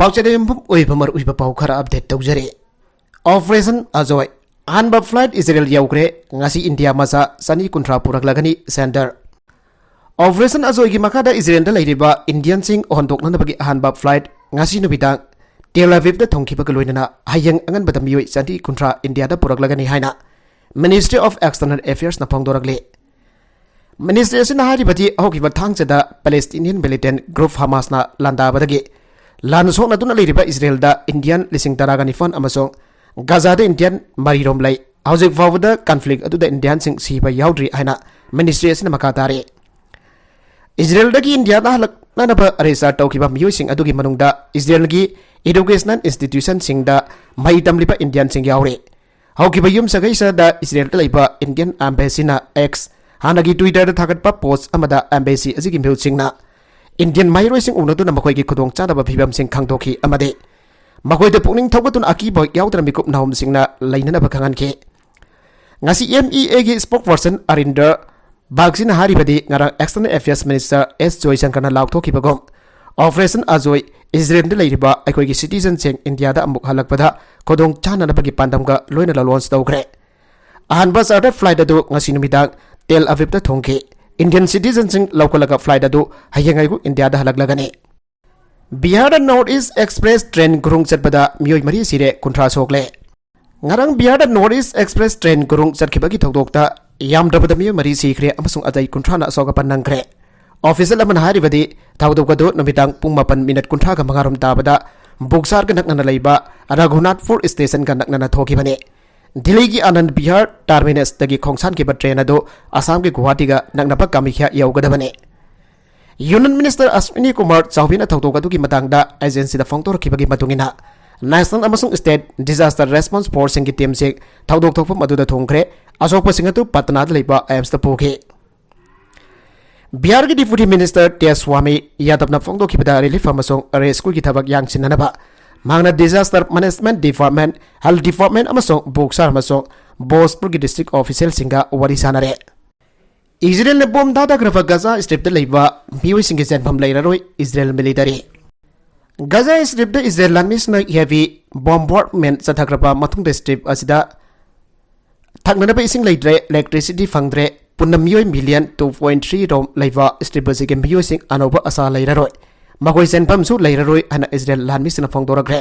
पाउचेदे यमफम ओइबमर उइबा पाउ खरा अपडेट तौजरे ऑपरेशन अजोय अहनबा फ्लाइट इजराइल याउग्रे ngasi इंडिया मसा सनी कुंट्रा पुरकलगनी सेंटर ऑपरेशन अजोय की मखादा इजराइल दा लैरिबा इंडियन सिंग ओहनदोकनबगी अहनबा फ्लाइट ngasi नुबिदांग टेल अविव दा थोंखिबग लोइनना हायंग अंगनबदा मियोय सनी कुंट्रा इंडिया दा पुरकलगनी हाइना मिनिस्ट्री ऑफ एक्सटर्नल अफेयर्स ना फोंदोरगले मिनिस्ट्री असिना हारिबदी हौकिबा थांगचदा पैलेस्टीनियन मिलिटेंट ग्रुप हमास ना लांदाबदगी लान सोना लेरिबा इजराइल दा इंडियन लिसिंग तरागा निफान अमसों गाजा दा इंडियन मरीरोम लाई हौजिक फावदा कॉन्फ्लिक्ट अदुदा इंडियन सिंग सीबा याउद्री हाइना मिनिस्ट्री असिना मखा तारे इजराइल दगी इंडिया दा हलकनानबा अरेसा तौकिबा मियोइसिंग अदुगी मनुंगदा इजराइल गी एडुकेशनल इंस्टीट्यूशन सिंग दा मई तमलिबा इंडियन सिंग याउरे हौकिबा युम सगैसा दा इजराइल दा लैबा इंडियन एम्बेसीना एक्स हानागी ट्विटर दा थागतपा पोस्ट अमदा एम्बेसी अजिगी मिउसिंगना इंडियन माइरोइसिंग उनदुना मखोइगी खुदोंग चादबा फिबमसिंग खांदोखी अमदे मखोइदा पुकनिंग थौगतुन अकीबा याउद्रा मिकुप नाहुमसिंगना लैननबा खंगनखे ngasi MEA gi spokesperson Arinder Bagsina haribadi ngara external affairs minister S Joysankar na lauktokibagom operation Azoy Israel da leiriba aikoigi citizen sing India da amuk halakpada kodong chana na bagi pandamga loina la launch tawgre ahanba charter flight adu ngasi numidang Tel Aviv da thongke Indian citizen sing laukalaga flight adu hayengai gu India da halaklagani Bihar da North East Express train gurung chatbada miyoi mari sire kuntra sokle ngarang Bihar da North East Express train gurung chatkibagi thokdokta yamdabada miyoi mari sikre amasung adai kuntra na soga panangkre official aman haribadi thawdokado numidang pung 8 kuntra ga mangarom tabada buksar ga nakna leiba Raghunathpur station ga nakna thokibane Delhi की आनंद Bihar terminus तगी खोंगसान के train अदो असम के गुवाहाटी का नगनपा कामिख्या यौगदबने union minister Ashwini Kumar चौबीना थौतोगदु की मतंगदा एजेंसी दा फोंगतोरखिबगी मतुंगिना नेशनल अमसुंग स्टेट डिजास्टर रेस्पॉन्स फोर्स की टीम से थौदोक थोकफम अदुदा थोंखरे अशोक सिंह पटना लेबा एम्स दा पोखे बिहार की डिप्यूटी मिनिस्टर टी स्वामी यादवना फोंगदोखिबदा रिलीफ अमसुंग रेस्क्यू की थबक यांगसिननबा मांगना disaster management department health department अमसों बोक्सार अमसों भोजपुर की डिस्ट्रिक्ट ऑफिशियल सिंगा वरी सानरे इजराइल ने बॉम्ब दादाग्रफा गजा स्ट्रिप द लेबा मियोइ सिंगे जेनफम लेररोय इजराइल मिलिटरी गजा स्ट्रिप द इजराइल लामिस न हेवी बॉम्बार्डमेंट चथाग्रफा मथुंग द स्ट्रिप असिदा थंगनबा इसिंग लेद्रे इलेक्ट्रिसिटी फंगद्रे पुन्ना मियोइ मिलियन 2.3 रोम लेबा स्ट्रिप असिगे मियोइ सिंग अनोबा असा लेररोय मकोई सेनफमसु लेररोय हना इजराइल लानमिसना फोंदोरग्रे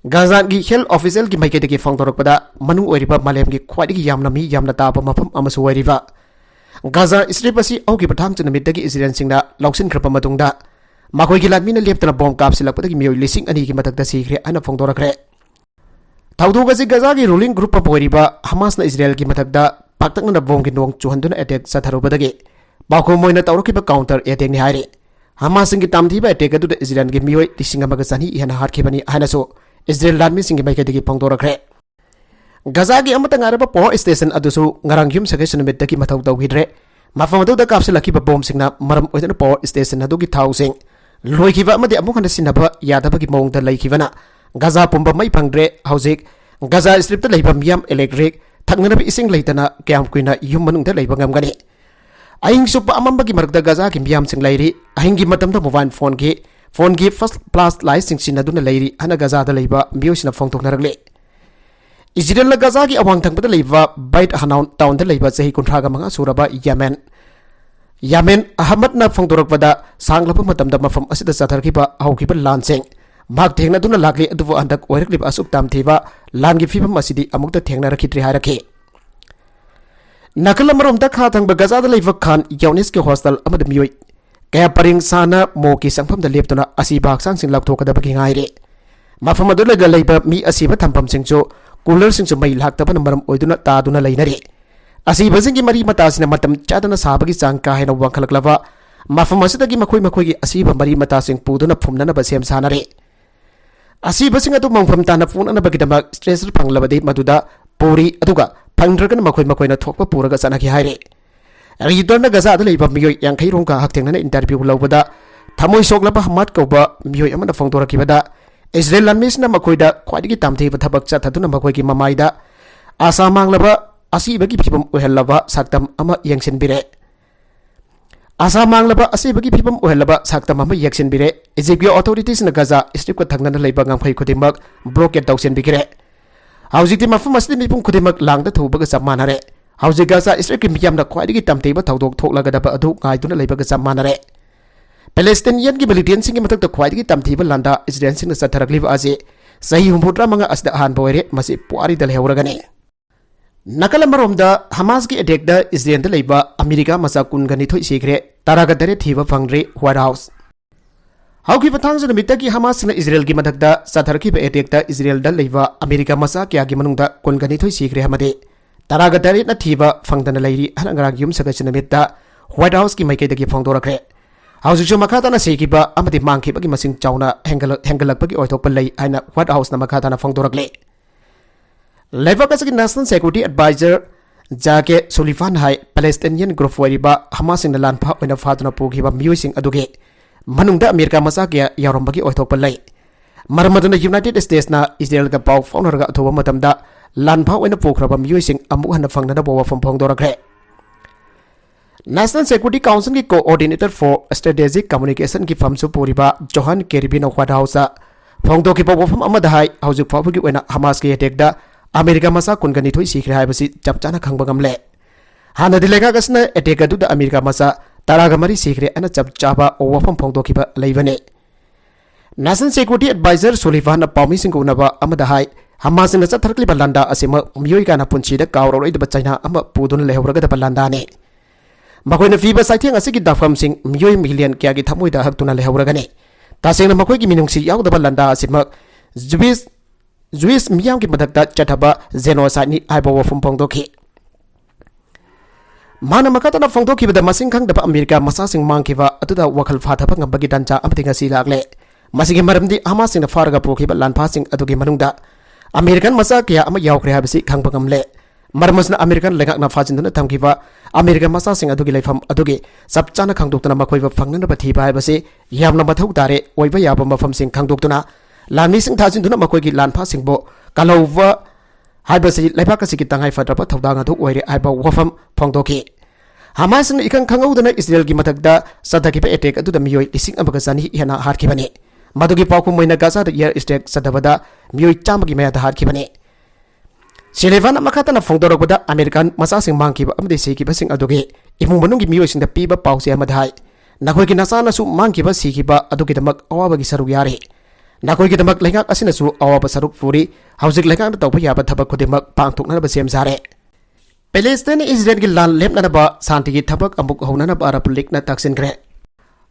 गाजा की हेल्थ ऑफिशियल की माइकेदगी फोंदोरकपदा मनु ओरिबा मालेम की ख्वाइदगी यामना मी यामना ताबा मफम अमसु ओरिबा गाजा स्ट्रिप असि औकी पथांग चनमिदगी इजराइल सिंगना लौसिन खरपा मतुंगदा मकोई की लानमिना लेपतना बॉम्ब कापसिलकपदगी मियोइ लिसिंग अनि की मतकदा सिग्रे हना फोंदोरग्रे थौदोगसि गाजा की रूलिंग ग्रुप अप ओरिबा हमास ना इजराइल की मतकदा पाक्तकना बॉम्ब की नोंग चुहंदुना अटैक सथारुबदगी बाखो मोइना तौरखिबा काउंटर अटैक नि हाइरे हमासिंग की तामथीबा अटैक अदुदा इजराइल की मियोइ लिसिंग अमगा सनी इहना हारखिबनी हनासो इजराइल लानमी सिंग की माइकेदगी फोंदोरग्रे गाजा की अमतंग आरबा पावर स्टेशन अदुसु ngarang yum sagai sunumidagi mathau tawhidre mafam aduda kapsilakiba bomb singna maram oidana power station adugi thausing loikiba amadi amuk hana sinaba yadabagi mawngda leikibana gaza pumba mai phangdre haujik gaza strip ta leiba miyam electric thaknana ising leitana kyam kuina yum manungda leiba ngamgani aing supa amambagi margda gaza ki miyam sing leiri aing gi matamda mobile phone ki first plus light sing sinaduna leiri ana gaza da leiba miyosina phongtoknaragle Israel ना Gaza की अवांग थंगपदा लेबा bite हनाउन town दा लेबा चही कुंथ्रागा मंगा सुरबा यामेन अहमद ना फोंदोरकपदा सांगलप मतमदा मफम असिदा चाथरखिबा हौखिबा लानसेंग माग थेंगना दुना लागले अदुबो अंदक ओइरकलिबा असुक तामथेबा लानगी फिबम असिदी अमुक्ता थेंगना रखित्रि हारखे नकल मरोमदा खा थंगबा गाजा दा लेबा खान यौनिस के हॉस्टल अमद मियोइ कया परिंग साना मो की संगफम दा लेबतुना असि बाक्सांग सिंग लक्थोकदबगी गाइरे मफम अदुलगा लेबा मी असिबा थंपम सिंगचो कूलर सिंह मई लाक्तबन मरम ओइदुना तादुना लैनरे असिबसिंगी मरी मतासिना मतम चादना साबगी चांग का हेना वांखलकलबा मफम असिदगी मखोइ मखोइगी असिबा मरी मतासिंग पुदुना फुमनना बसेम सानरे असिबसिंग अदु मंगफम ताना फुनना बगिदमा स्ट्रेसर फंगलबदे मदुदा पोरी अदुगा फंगद्रगन मखोइ मखोइना थोकपा पुरगा चनाखि हाइरे रिटर्न गजा द लेबा मियोइ यांखै रोंका हक्थेंगना इंटरव्यू लौबदा थमोइ सोगलबा हमात कौबा मियोइ अमना फोंदोरखिबदा इजराइल लानमिसना मखोइदा ख्वाइदगी तामथेबा थबक चाथदुना मखोइगी ममाइदा आसा मांगलबा असिबगी फिबम ओहलबा सक्तम अमा यंगसिनबिरे Asa manglaba asibagi phibam ohelaba saktam ama yaksin bire Egypt authorities na Gaza strip ko thangna leiba ngamphai khudimak blockade tawsen bigire haujikti mafum asli mipum khudimak langda thubaga sammanare haujik Gaza strip ki miyam na khwaidigi tamteiba thawdok thoklaga daba adu ngaiduna leibaga sammanare Palestinian ki militants sing matak khwaidigi tamteiba landa Israel sing na satharakliba aje sahi humputra manga asda han boire masi puari dal heuragane Nakala maromda Hamas ki attack da Israel da leiba America masa kun gani thoi sikre taraga dare thiba phangre White House Hauki pathang sa namita ki Hamas na Israel ki madagda sathar ki attack da Israel da leiba America masa kya ki manungda kun gani thoi sikre hamade taraga dare na thiba phangdana leiri hanangrang yum saga sinamita White House ki maike da ki phangdorakre Hausi chu makata na sekiba amadi mangki bagi masing chauna hengalak bagi oithok palai aina White House na makata na phangdorakle Levakas National Security Advisor Jake Sullivan hai Palestinian group wariba Hamas in the land pa when a father pugiba musing aduge Manungda America masakya yarombagi oithopalai Marmadana United States na Israel ga pau faunerga athoba matamda land pa when a pokraba musing amuhan fangna bowa from pongdorakre National Security Council ki coordinator for strategic communication ki famsu puriba Johan Keribin of White House phongdo ki bowa from amadahai haujuk phabugi when Hamas ki attack da America masa kun gani thoi sikre hai basi chapchana khangba gamle hana dilega gasna attack adu da America masa taraga mari sikre ana chapchaba owafam phongdokiba leibane National Security Advisor Sullivan na pawmi singuna ba amada hai Hamas na chatharkli balanda asima miyoi kana punchi da kawroi da China ama pudun lehuraga da balanda ne makoina fiba saitheng asigi dafam sing miyoi million kya gi thamoi da haktuna lehuraga ne tasengna makoi gi minungsi yaw da balanda asima Jewish miyam ki madakta chathaba genocide ni aibo wafum phongdoki Mana makata na phongdoki bada masing khang daba America masa sing mangkiba atuda wakhal phathaba ngambagi dancha amati ngasi lagle masigi maramdi Hamas sing na farga pokhiba lanpha sing adugi manungda American masa kya ama yawkhre habisi khangba ngamle marmasna American lengak na phajinduna thamkiba American masa sing adugi leifam adugi sapchana khangdoktuna makhoiba phangnana bathiba habisi yamna mathau tare oiba yaba mafam sing khangdoktuna Lami sing thajin duna makoi ki lanpha singbo kalova haibasi laiba ka siki tangai fadrapa thodanga thu oire aiba wafam phongdoki Hamas ni ikang khangau dana Israel gi mathakda sadaki pe attack adu da miyoi ising ambaga sani hena harki bane madugi pauku moina Gaza da air strike sadabada miyoi chamagi maya da harki bane Sullivan makata na phongdorok bada American masa sing mangki ba amde siki basing adugi imung manung gi miyoi sing da piba pause amadhai nakoi ki nasana su mangki ba siki ba adugi damak awa gi saru yare Nakoi ki damak lengak asina su awaba saruk furi haujik lengak na tawpa yaba thabak khudimak pangthokna ba sem sare Palestine Israel ki lan lepna ba santi ki thabak amuk hona ba arab lik na taksin kre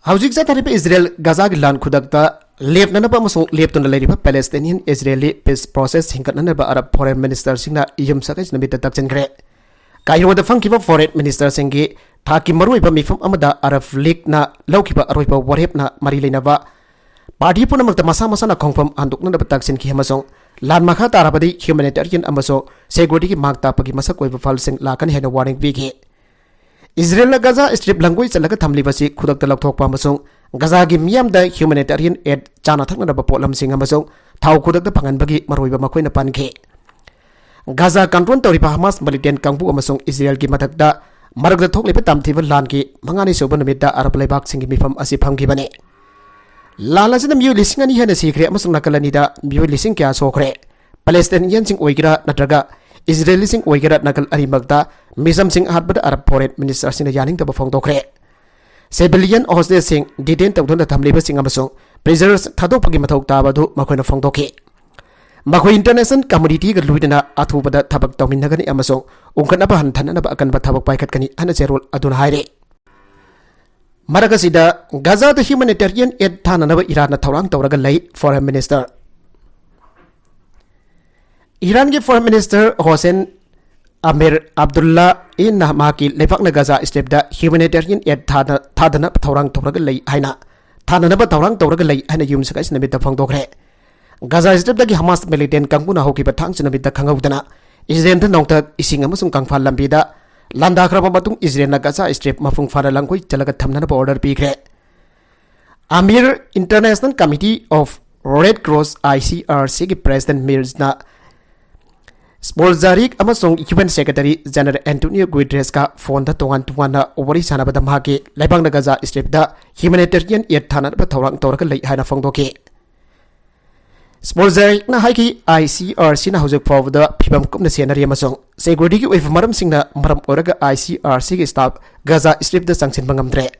haujik sa thari Israel Gaza ki lan khudakta lepna ba masung leptuna leiri ba Palestinian Israeli peace process hingkatna ba arab foreign minister singna iyum sakais namita taksin kre kairo da fangki ba foreign minister singi thaki maroi ba mifam amada arab lik na lauki ba aroi ba warhep na mari leina ba Party pun namak masa-masa na kongfam anduk na dapat taksin ki hamasong lan makha tarapadi humanitarian amaso security ki magta pagi masa koi bafal sing lakan hena warning bigi Israel na Gaza strip langoi chalaga thamli basi khudak talak thok pa amasong Gaza gi miyam da humanitarian aid chana thakna da bapolam sing amasong thau khudak da phangan bagi maroi ba makoi na pankhe Gaza control tori pa Hamas militant kangbu amasong Israel ki mathak da marak da thok lepa tamthiba lan ki mangani soban namita arab laibak sing mi fam asi phamgi bane Lalasina miyo lising ani hena sikre amasung nakalanida miyo lising kya sokre Palestinian sing oigira natraga Israeli sing oigira nakal arimagda misam sing hatbada Arab foreign minister sina yaning taba phongdokre civilian hostage sing detain tawdona thamliba sing amasung prisoners thadokpagi mathok tabadu makoina phongdoki makoi international community ga luidana athubada thabak tawminnagani amasung ungkanaba hanthanana ba akanba thabak paikhatkani ana cherol aduna haire Maragasida Gaza the humanitarian aid thananaba Iran na thawrang tawraga lei foreign minister Iran ki foreign minister Hossein Amir Abdullah in Nahmaki lepak na Gaza strip da humanitarian aid thadana thawrang tawraga lei haina thananaba thawrang tawraga lei haina yum sakais namita phangdokre Gaza strip da ki Hamas militant kangbu na hoki bathang chinamita khangaudana Israel ta nongta ising amasung kangphal lambida Landa kraba batung Israel na Gaza strip mafung fara langkoi chalaga thamnana ba order pikre Amir International Committee of Red Cross ICRC ki president Mirzna Spolzarik amasong UN Secretary General Antonio Guterres ka phone da tongan tungana wari sana badam hake laibang na Gaza Strip da humanitarian aid thana ba thawrang torka lei haina phongdoke. Spolzarik na haiki ICRC na hojek fawda phibam kumna senari amasong security ki oif maram singna maram oraga ICRC ki staff Gaza Strip da sangsin bangamdre.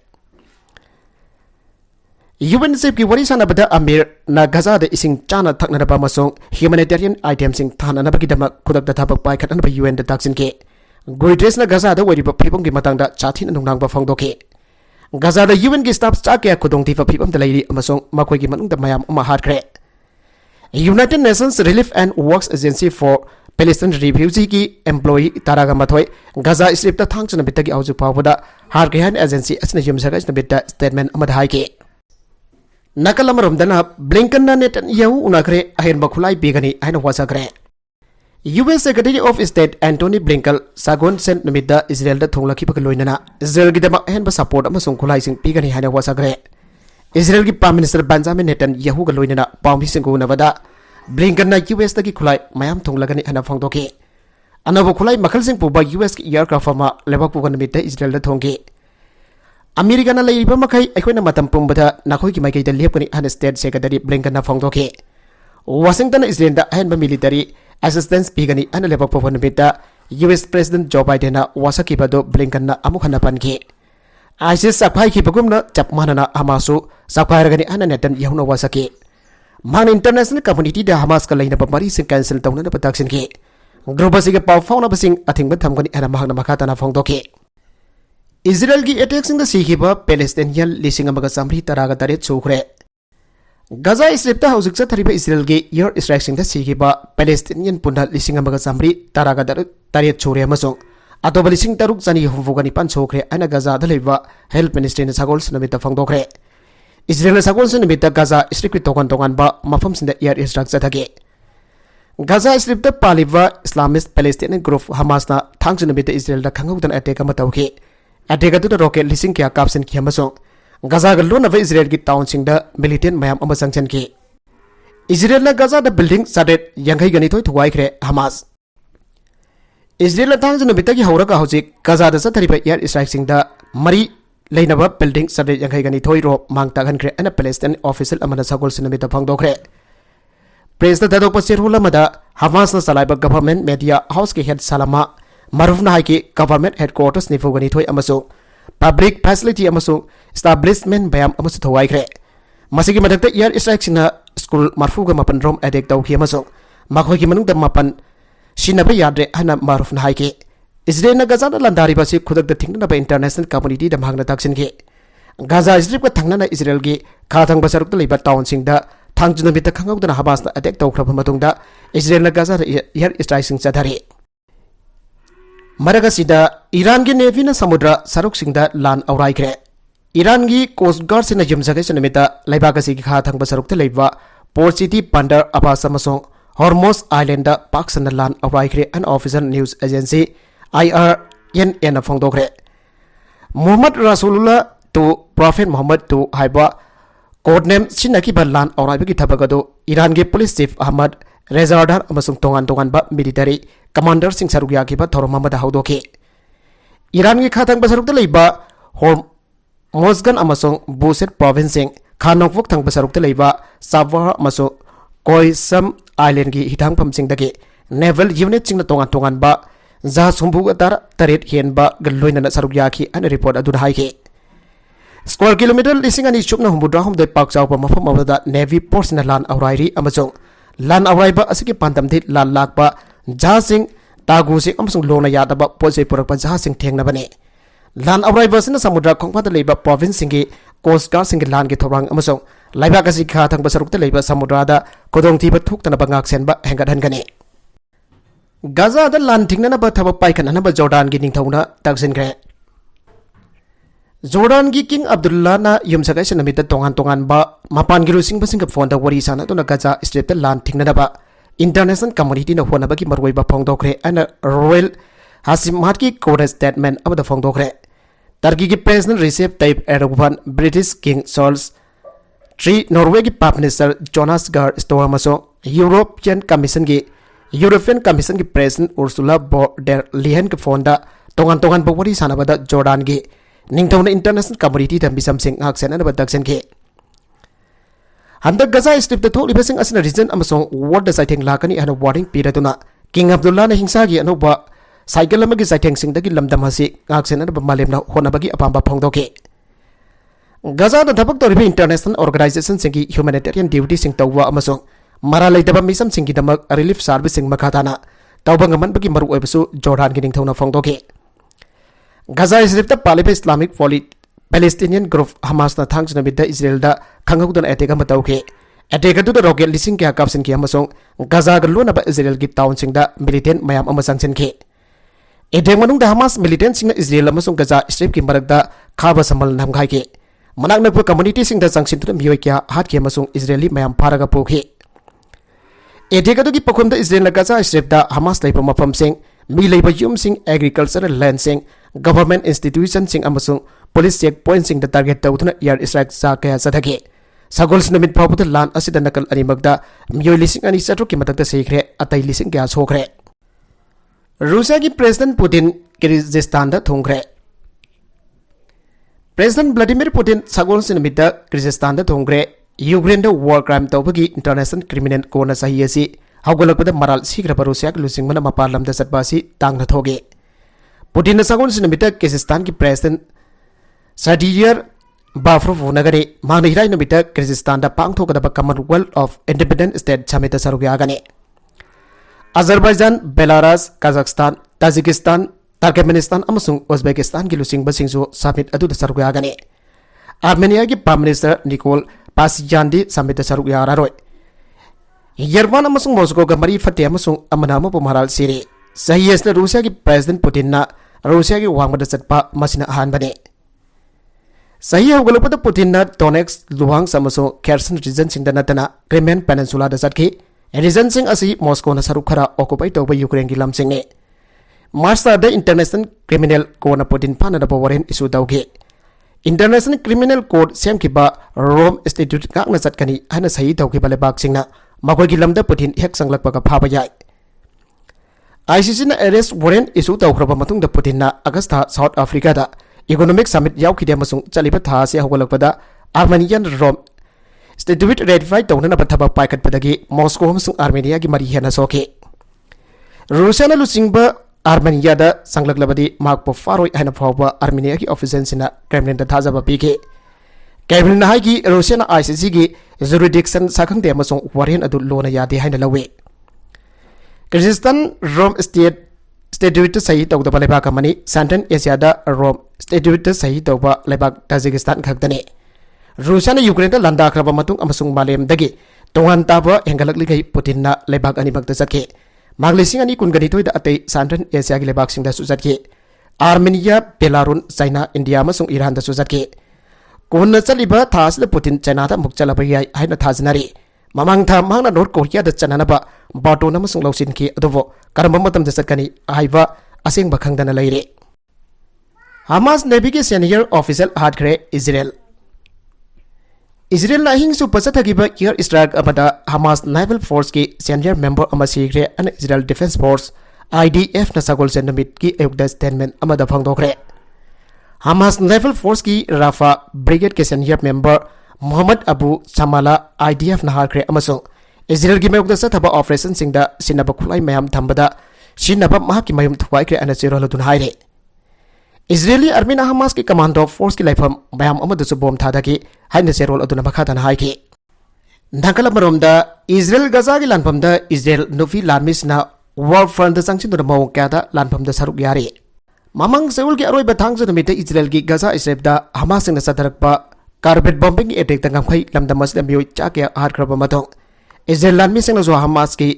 UNICEF ki wari sana bada Amir na Gaza da ising chana thakna da masong humanitarian items sing thana na bagi dama kudak da thapak pai khatna ba UN da taksin ke Guterres na Gaza da wari ba phibom ki matang da chathin anung nang ba phongdoke Gaza da UN ki staff cha ke khudong ti fa phibom da leiri amasong makoi ki manung da mayam ama hatkre United Nations Relief and Works Agency for Palestinian Refugee ki employee taraga mathoi Gaza Strip ta thangchna bitagi auju pawda har ke han agency asna yum saga asna bitta statement amad hai ke Nakalaram dana Blinken na Netanyahu unakre ahin bakulai bigani ahin wasakre. US Secretary of State Antony Blinken sagon sent namida Israel da thonglaki pakaloinana Israel gidama ahin ba support amasung kulai sing bigani ahin wasakre. Israel ki Prime Minister Benjamin Netanyahu galoinana pawmi singku navada Blinken na US da ki kulai mayam thonglagani ana phangdoke. Anabo kulai makal sing puba US ki aircraft ama lebak pugan namida Israel da thongge. America na lay makai ako'y na matampung bata na ako'y kimay kay dalihap ni Han State Secretary Blinken na phongdoke. Washington na Israel da ayan ba military assistance bigani ana lepak po bita US President Joe Biden na wasaki ba do Blinken na amuk hanapan ki. ISIS sakpay ki pagum na chapmana na Hamasu sakpay ragani ana netan yahu na wasaki. Mang international community da Hamas ka lay na pamari sing cancel taw na napataksin ki. Grupo sige pau faw na basing ating batam gani ana mahang na makata na phongdoke. Israel ki attacks in the Sikiba Palestinian lising amaga samri taraga taret chukre. Gaza Strip ta hausik sa thariba Israel ki air strikes in the Sikiba Palestinian punha lising amaga samri taraga taret chukre amasong atoba lising taruk chani humfugani pan chukre ana Gaza da leiba Health Ministry na sagol sanamita phangdokre. Israel na sagol sanamita Gaza Strip ki tokan ba mafam sinda air strikes athage. Gaza Strip ta paliba Islamist Palestinian group Hamas na thangsunamita Israel da khangau dan attack amatawke. Adega tu rocket lising kya kapsen ki amasong Gaza ga lona Israel ki town sing da militant mayam amasang chen ki Israel na Gaza da building sadet yangai gani thoi thuwai khre Hamas Israel na thang jana bitagi haura ka hojik Gaza da sathari air strike sing da mari leinaba building sadet yangai gani thoi ro mangta gan khre ana Palestine official amana sagol sinamita phangdo khre Press da dadok pasir hula mada Hamas na salaiba government media house ki head Salama Marufna hai ki government headquarters ni fogani thoi amaso public facility amaso establishment bayam amaso thawai khre masigi madakta air strike sina school marfuga mapan rom adek taw khi amaso makhoi ki manung da mapan sinaba yadre hana marufna hai ki Israel na Gaza da landari ba si khudak da thingna ba international community da mangna taksin ki Gaza Strip ka thangna na Israel ki khathang basaruk da leiba town sing da thangjuna bita khangau da Hamas na adek taw khra matung da Israel na Gaza air strike sing chadari Maragasida Iran ki Navy na samudra saruk singda lan aurai kre Iran ki Coast Guard sina yumsagai sanamita laibagasi ki khathang basaruk te leiba Port City Bandar Abbas amasong Hormuz Island da Pakistan lan aurai kre an official news agency IRNN na phongdokre Muhammad Rasulullah to Prophet Muhammad to haiba codename sinaki ba lan aurai bi thabagado Iran ki police chief Ahmad Rezardar amasung tongan ba military commander sing sarugya ki ba thoroma mada haudoke Iran ki khathang basaruk te leiba Hormozgan amasung Buset province sing khanongfuk thang basaruk te leiba Sabwar amasung Khoisam Island ki hitang pham sing dake naval unit sing na tongan ba za sumbu atar taret hen ba galloina na sarugya ki an report adu hai ke square kilometer lising ani chupna humbudra hum de pak chaw pa mafam awda navy force na lan aurairi amasung lan aurai ba asiki pantam thit lan lak ba jahasing tagu sing amsung lona yada ba pose purak pa jahasing thengna bane lan aurai ba sina samudra khongpa da leiba province singi coast guard singi lan ki thorang amasung laiba kasi kha thang ba saruk te leiba samudra da kodong thi ba thuk tana ba ngak sen ba hengat han gane Gaza da lan thingna ba thaba paikan na ba Jordan gi ningthauna taksin kre Jordan gi King Abdullah na yumsagai sanamita tongan ba mapan gi rusing basing ka phone da wari sana to na Gaza Strip da lan thingna ba international community na hona ba ki marwai ba phongdokre ana Royal Hasimat ki code statement ab da phongdokre Turkey ki President Recep Tayyip Erdogan British King Charles III Norway ki Prime Minister Jonas Gahr Store maso European Commission ki European commission की president Ursula वोन der लियन के phone दा तोंगान बवरी सानबदा Jordan की निंगथौना international community दा मिसम सिंह हाक्सेनब दक्षिण के हंदक गजा strip थोलिबसिंग असना reason अमसोंग ward दा साइथेंग लाकनी अन वार्निंग पीरदुना किंग अब्दुल्ला ने हिंसा की अनोबा साइकिल अमगी साइथेंग सिंह की लमदम हसी हाक्सेनब मालेमना होनबगी अपांबा फोंदोके गजा दा थबक तोरिबे इंटरनेशनल ऑर्गेनाइजेशन सिंह की ह्यूमैनिटेरियन ड्यूटी सिंह तौवा अमसोंग मरा लेदबा मिसम सिंह की दमक रिलीफ सर्विस सिंह मखाताना तौबा ngमनबगी मरु ओइबसु जॉर्डन की निंगथौना फोंदोके गजा स्ट्रिप पालिबे इस्लामिक पैलेस्टीनियन ग्रुप हमास ना थांग नमिदा इजराइल दा खंगौदन अटैक अमा तौके अटैक अदुदा रॉकेट लिसिंग क्या कापसिन की अमसोंग गजा ग लोनबा इजराइल की टाउन सिंग दा मिलिटेंट मयाम अमा संगसन के एडेंग मनुंग दा हमास मिलिटेंट सिंग इजराइल अमसोंग गजा स्ट्रिप की मरक दा खाबा समल नमखाई के मनाक नकबा कम्युनिटी सिंग दा संगसिन तुदा मियोय क्या हात के अमसोंग इजराइली मयाम फारगा पोखे एटेक अदुगी पखुमदा इजराइल गजा स्ट्रिप दा हमास लेबा मफम सिंग मी लेबा यूम सिंग एग्रीकल्चरल लैंड सिंग गवर्नमेंट इंस्टीट्यूशन सिंग अमसोंग पुलिस चेक पॉइंट सिंग दा टारगेट तौदुना एयर स्ट्राइक सा कया सदगे सगोल्स नमित फाउबदा लान असिदा नकल अनिमगदा मियोय लिसिंग अनि सट्रो की मतकदा सेख्रे अतै लिसिंग क्या सोख्रे रूसिया की प्रेसिडेंट पुतिन किर्गिस्तान दा थोंख्रे प्रेसिडेंट व्लादिमीर पुतिन सगोल्स नमित किर्गिस्तान दा थोंख्रे यूक्रेन दा वॉर क्राइम तौबगी इंटरनेशनल क्रिमिनल कोर्ट सही असि हौगलकपदा मराल सिग्रबा रूसिया की लुसिंगमना मपान लमदा चटबा असि तांगना थोगे पुतिन सगोल्स नमित किर्गिस्तान की प्रेसिडेंट सडीयर बाफ्रोव नगरे मांग हिराई नमित किर्गिस्तान दा पांगथोगदबा commonwealth of independent state summit सरुग यागने Azerbaijan Belarus Kazakhstan Tajikistan Turkmenistan अमसुंग उज्बेकिस्तान की लुसिंगबसिंगसु समिट अदुदा सरुग यागने आर्मेनिया की prime minister Nikol Pashinyan summit सरुग यारारोय यरवान अमसुंग मॉस्को का मरी फते अमसुंग अमनाम पुमराल सिरे सही असना रूसिया की प्रेसिडेंट पुतिन रूसिया की वांगबदा चटपा मसिना अहानबने सही हौगलपदा पुतिन टोनेक्स लुहांग समसो खेरसन रीजन सिंग नतना क्रिमियन पेनिनसुला दा चटकी रीजन सिंग असि मॉस्को ना सरुक खरा ऑक्युपाई तौबा यूक्रेन की लम सिंग ने मार्च दा इंटरनेशनल क्रिमिनल कोर्ट पुतिन फाना दा वॉरेंट इशू तौगे इंटरनेशनल क्रिमिनल कोर्ट सेमखिबा रोम इंस्टीट्यूट गांगना चटकनी हना सही तौखिबा लेबाक सिंगना मखोय की लमदा पुतिन हेक संगलकपा का फाबा याय आईसीसी ना अरेस्ट वॉरेंट इशू तौखरबा मतुंग दा पुतिन ना अगस्त साउथ अफ्रीका दा इकोनॉमिक समिट यावखिदे अमसुंग चलिबा था से हौगलकपदा आर्मेनियन रोम स्टेट्यूट रेटिफाई तौनना थबा पाइखटपदगी मॉस्को अमसुंग आर्मेनिया की मरी हेना सोके रूसिया लुचिंगबा आर्मेनिया दा संगलकलबदी मार्कपो फारोय हैना फावबा आर्मेनिया की ऑफिशियल्सना क्रेमलिन दा थाजबा पीके क्रेमलिन हाई की रूसिया आईसीसी की जुरिडिक्शन साखंगदे अमसुंग वारेन अदु लोना यादे हैना लवे किर्गिस्तान रोम स्टेट्यूट सही तौदबा लेबाक अमनी सेंट्रल एशिया दा रोम स्टेट्यूट सही तौबा लेबाक ताजिकिस्तान खक्तने रूसिया यूक्रेन लंदाख्रबा मतुंग अमसुंग मालेमदगी तोंगान ताबा हेंगलकलिगै पुतिन लेबाक अनिमक्ता चटके माग लिसिंग अनि कुनगनिथोय दा अतै सेंट्रल एशिया की लेबाक सिंग दा सुजटके आर्मेनिया बेलारुस चाइना इंडिया अमसुंग ईरान दा सुजटके कोन चलिबा थासले पुतिन चाइना दा मुक चलबा याय हाइना थाजनारी ममांग था मांगना नॉर्थ कोरिया दा चननबा बाटोन अमसुंग लौसिनकी अदुबो करम मतम दा चटकनी हाइबा असेंग बखंगदना लेरे हमास नेवी के सीनियर ऑफिसर हादखरे इजराइल हिंग सु पचथगिबा एयर स्ट्राइक अबदा हमास नेवल फोर्स की सीनियर मेंबर अमा सिग्रे अन इजराइल डिफेंस फोर्स आईडीएफ न सगोल सेनमिट की अयुक्ता स्टेटमेंट अमदा फंगदोखरे हमास नेवल फोर्स की राफा ब्रिगेड के senior member Mohammed Abu Samala IDF न हादखरे अमसुंग इजराइल की मयुक्ता सथबा ऑपरेशन सिंगदा सिनबा खुलाई मयाम थंबदा सिनबा महाकी मयुम थुवाइखरे अन चिरोलदुन हाइरे इजरायली आर्मी ना हमास की कमांडो फोर्स की लाइफम मयाम अमदसु बोम थादगी हाइना सेरोल अदुना मखातन हाइके नकल मरोमदा इजरायल गजा की लानफमदा इजरायल नुफी लानमिसना वॉर फ्रंट संगसिन मौ क्यादा लानफमदा सरुक यारे ममंग सेउल की अरोय बथांग जमित इजरायल की गजा इस्रेपदा हमास सिंगना सदरकपा कार्बेट बॉम्बिंग की अटैक तंगखै लमदमसदा मियोय चाके हारखरबा मथों इजरायल लानमिसिंगना जो हमास की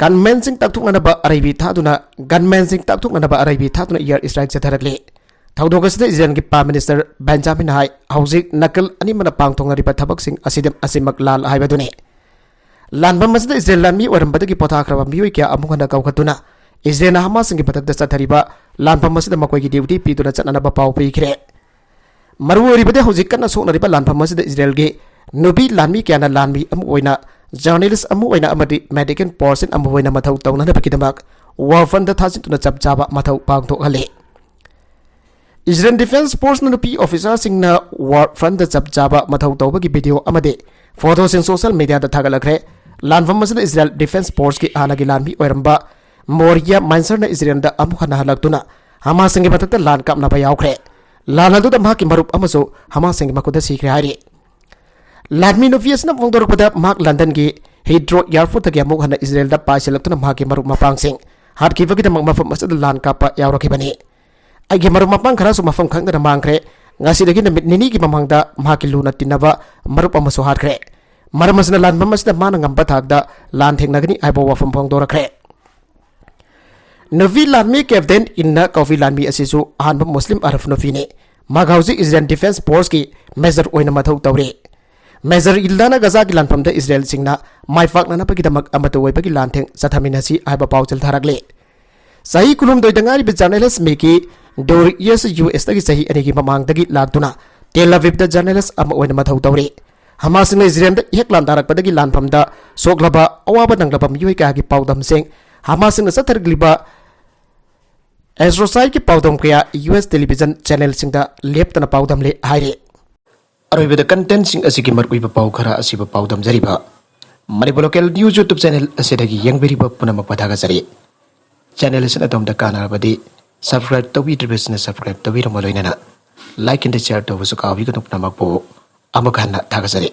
गनमैन सिंह तकथुकनबा अरैबी थादुना गनमैन सिंह तकथुकनबा अरैबी थादुना एयर स्ट्राइक चथरकले थौदोगसदा इजरायल की प्राइम मिनिस्टर बेंजामिन हाई हौजिक नकल अनिमना पांगथोंगरिबा थबक सिंह असिदम असिमक लाल हाइबदुने लानबम मसदा इजरायल लानमी ओरंबदगी पोथाखरबा मियोय क्या अमुगना कौखतुना इजरायल हमास सिंह पथकदा चथरिबा लानबम मसदा मकोय की ड्यूटी पीदुना चननबा पाव पीखरे मरुओरिबदे हौजिक कन्ना सोनरिबा लानबम मसदा इजरायल के नुबी लानमी क्याना लानमी अमु ओइना journalist amu oina amadi medical person amu oina mathau tawna bakidamak war fund thasin tuna chap chaba mathau pangthok hale Israel Defense Force nupi officer singna war front da chap chaba mathau tawbagi video amade photos in social media da thagalakre lanfam masna Israel Defense Force ki anagi lanbi oiramba Moria Manser na Israel da amu khana halaktuna Hamas singi matakta lan kapna ba yaukre lan hadu da mahaki marup amaso Hamas singi makuda sikre hari Ladmi no vias na vongdor pada mak London gi Heathrow Airport ta amu khana Israel da pa selektuna mahaki marup mapang sing hat ki vagi da mafam masda lan kapa yauraki bani Aigi marup mapang khara su mafam khang da mangkre ngasi dagi na nini ki mamangda mahaki luna tinaba marup amaso hatkre maramasna lan mamasna mana ngamba thakda lan thengnagani aibo wafam vongdor kre Navi Lanmi Captain inna Coffee Lanmi asisu hanba Muslim Arab Nafini Maghauzi Israel Defense Force ki measure oina mathau tawre measure illana Gaza ki lanfamda Israel singna maifak nana pagidamak amato wai pagi lantheng sathaminasi aiba pawchal tharakle sahi kulum doi dangari be journalist meki dor yes US tagi sahi anigi mamang dagi lagtuna Tel Aviv da journalist ama oina mathau tawre Hamas na Israel da heklan darak padagi lanfamda soglaba awaba danglabam yoi ka gi pawdam sing Hamas na sathargliba Asrosai ki paudam kaya US television channel singda leptana paudam le haire aroibe da content sing asigi markuiba pau khara asiba paudam jariba Manipur local news YouTube channel asidagi yangberiba punama padaga jari channel sina dom da kana badi subscribe tawi business subscribe tawi ramaloinana like and share to wasu kawi ko namak po amakhanna thaga jari